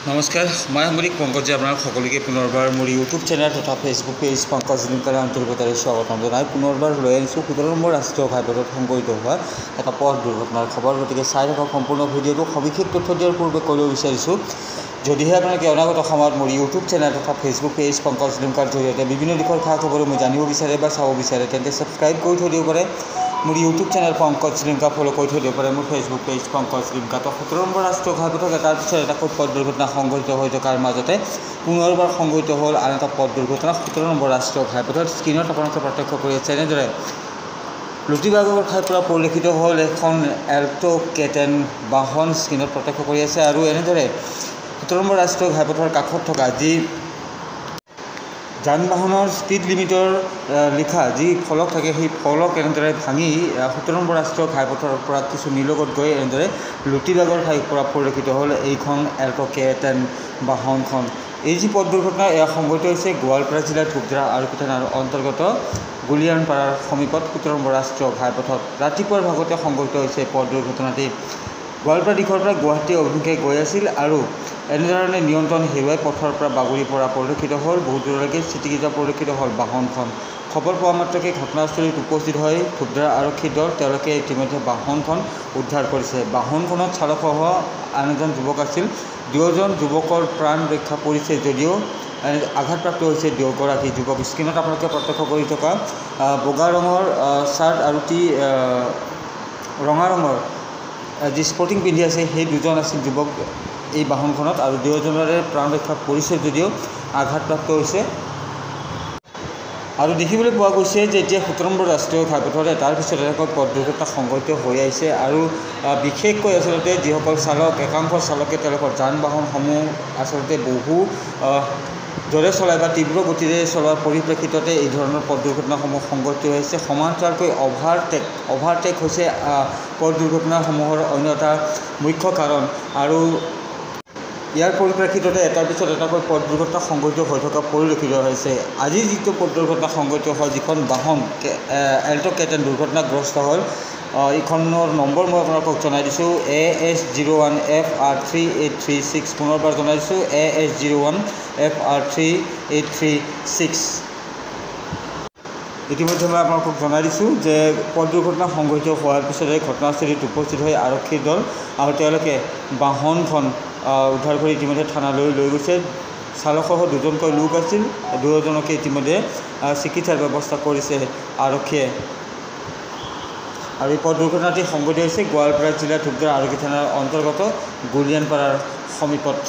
নমস্কাৰ মই সাংবাদিক পংকজে আপোনাক সকলোকে পুনৰবাৰ মোৰ ইউটিউব চেনেল তথা ফেচবুক পেজ পংকজ লিমকাৰে অন্তৰ্গতৰে স্বাগতম জনাই পুনৰবাৰ লৈ আনিছোঁ 17 নম্বৰ ৰাষ্ট্ৰীয় ঘাইপথত সংঘটিত হোৱা এটা পথ দুৰ্ঘটনাৰ খবৰ। গতিকে চাই থকা সম্পূৰ্ণ ভিডিঅ'টো সবিশেষ তথ্য দিয়াৰ পূৰ্বে ক'ব বিচাৰিছোঁ, যদিহে আপোনালোকে অনাগত সময়ত মোৰ ইউটিউব চেনেল তথা ফেচবুক পেজ পংকজ লিমকাৰ জৰিয়তে বিভিন্ন দিশৰ খা খবৰ মই জানিব বিচাৰে বা চাব বিচাৰে তেন্তে ছাবস্ক্ৰাইব কৰি থৈ দিব পাৰে মোৰ YouTube channel Pankaj Limca, follow' কৰি থৈ দিব পাৰে মোৰ ফেচবুক পেজ পংকজ লিমকা। তো 17 নম্বৰ ৰাষ্ট্ৰীয় ঘাইপথত এটাৰ পিছত এটা পথ দুৰ্ঘটনা সংঘটিত হৈ থকাৰ মাজতে পুনৰবাৰ সংঘটিত হ'ল আন এটা পথ দুৰ্ঘটনা 17 নম্বৰ ৰাষ্ট্ৰীয় ঘাইপথত। স্ক্ৰীণত আপোনালোকে প্ৰত্যক্ষ কৰি আছে এনেদৰে লুটিবাগৰ ঠাইৰ পৰা পৰিলক্ষিত হ'ল এখন এল্টো কেটেন বাহন, স্ক্ৰীণত প্ৰত্যক্ষ কৰি আছে। আৰু এনেদৰে 17 নম্বৰ ৰাষ্ট্ৰীয় ঘাইপথৰ কাষত থকা যি যান বাহনৰ স্পীড লিমিটৰ লিখা যি ফলক থাকে সেই ফলক এনেদৰে ভাঙি 17 নম্বৰ ৰাষ্ট্ৰীয় ঘাইপথৰ পৰা কিছু নিলগত গৈ এনেদৰে লুটিবাগৰ ঠাইৰ পৰা পৰিলক্ষিত হ'ল এইখন এল্টো কেটেন বাহনখন। এই যি পথ দুৰ্ঘটনা এয়া সংঘটিত হৈছে গোৱালপাৰা জিলাৰ ধূপধাৰা আৰক্ষী থানাৰ অন্তৰ্গত গুলিয়ানপাৰাৰ সমীপত 17 নম্বৰ ৰাষ্ট্ৰীয় ঘাইপথত ৰাতিপুৱাৰ ভাগতে সংঘটিত হৈছে পথ দুৰ্ঘটনাটি। গোৱালপাৰা দিশৰ পৰা গুৱাহাটী অভিমুখে গৈ আছিল আৰু এনেধৰণে নিয়ন্ত্ৰণ হেৰুৱাই পথৰ পৰা বাগৰি পৰা পৰিলক্ষিত হ'ল। বহু দূৰলৈকে ছিটিকি যোৱা পৰিলক্ষিত হ'ল বাহনখন। খবৰ পোৱা মাত্ৰকে ঘটনাস্থলীত উপস্থিত হৈ ধূপধাৰা আৰক্ষী দল তেওঁলোকে ইতিমধ্যে বাহনখন উদ্ধাৰ কৰিছে। বাহনখনত চালকসহ আন এজন যুৱক আছিল। দুয়োজন যুৱকৰ প্ৰাণ ৰক্ষা পৰিছে যদিও আঘাতপ্ৰাপ্ত হৈছে দুয়োগৰাকী যুৱক। স্ক্ৰীণত আপোনালোকে প্ৰত্যক্ষ কৰি থকা বগা ৰঙৰ চাৰ্ট আৰু ৰঙা ৰঙৰ যি স্পৰ্টিং পিন্ধি আছে সেই দুজন আছিল যুৱক এই বাহনখনত, আৰু দুয়োজনৰে প্ৰাণ ৰক্ষা পৰিছে যদিও আঘাতপ্ৰাপ্ত হৈছে। আৰু দেখিবলৈ পোৱা গৈছে যে এতিয়া 17 নম্বৰ ৰাষ্ট্ৰীয় ঘাইপথত এটাৰ পিছত এটাকৈ পথ দুৰ্ঘটনা সংঘটিত হৈ আহিছে। আৰু বিশেষকৈ আচলতে যিসকল চালক, একাংশ চালকে তেওঁলোকৰ যান বাহনসমূহ আচলতে বহু জোৰে চলায় বা তীব্ৰ গতিৰে চলোৱাৰ পৰিপ্ৰেক্ষিততে এই ধৰণৰ পথ দুৰ্ঘটনাসমূহ সংঘটিত হৈছে। সমান্তৰালকৈ অভাৰটেক হৈছে পথ দুৰ্ঘটনাসমূহৰ অন্য এটা মুখ্য কাৰণ। আৰু ইয়াৰ পৰিপ্ৰেক্ষিততে এটাৰ পিছত এটাকৈ পথ দুৰ্ঘটনা সংঘটিত হৈ থকা পৰিলক্ষিত হৈছে। আজি যিটো পথ দুৰ্ঘটনা সংঘটিত হয়, যিখন বাহন এল্টো কেটেন দুৰ্ঘটনাগ্ৰস্ত হ'ল, এইখনৰ নম্বৰ মই আপোনালোকক জনাই দিছোঁ AS01FR3836। পুনৰবাৰ জনাই দিছোঁ AS01FR3836। ইতিমধ্যে মই আপোনালোকক জনাই দিছোঁ যে পথ দুৰ্ঘটনা সংঘটিত হোৱাৰ পিছতে ঘটনাস্থলীত উপস্থিত হৈ আৰক্ষী দল আৰু তেওঁলোকে বাহনখন উদ্ধাৰ কৰি ইতিমধ্যে থানালৈ লৈ গৈছে। চালকসহ দুজনকৈ লোক আছিল, দুয়োজনকে ইতিমধ্যে চিকিৎসাৰ ব্যৱস্থা কৰিছে আৰক্ষীয়ে। আৰু এই পথ দুৰ্ঘটনাটি সংঘটিত হৈছে গোৱালপাৰা জিলাৰ ধূপধাৰা আৰক্ষী থানাৰ অন্তৰ্গত গুলিয়ানপাৰাৰ সমীপত।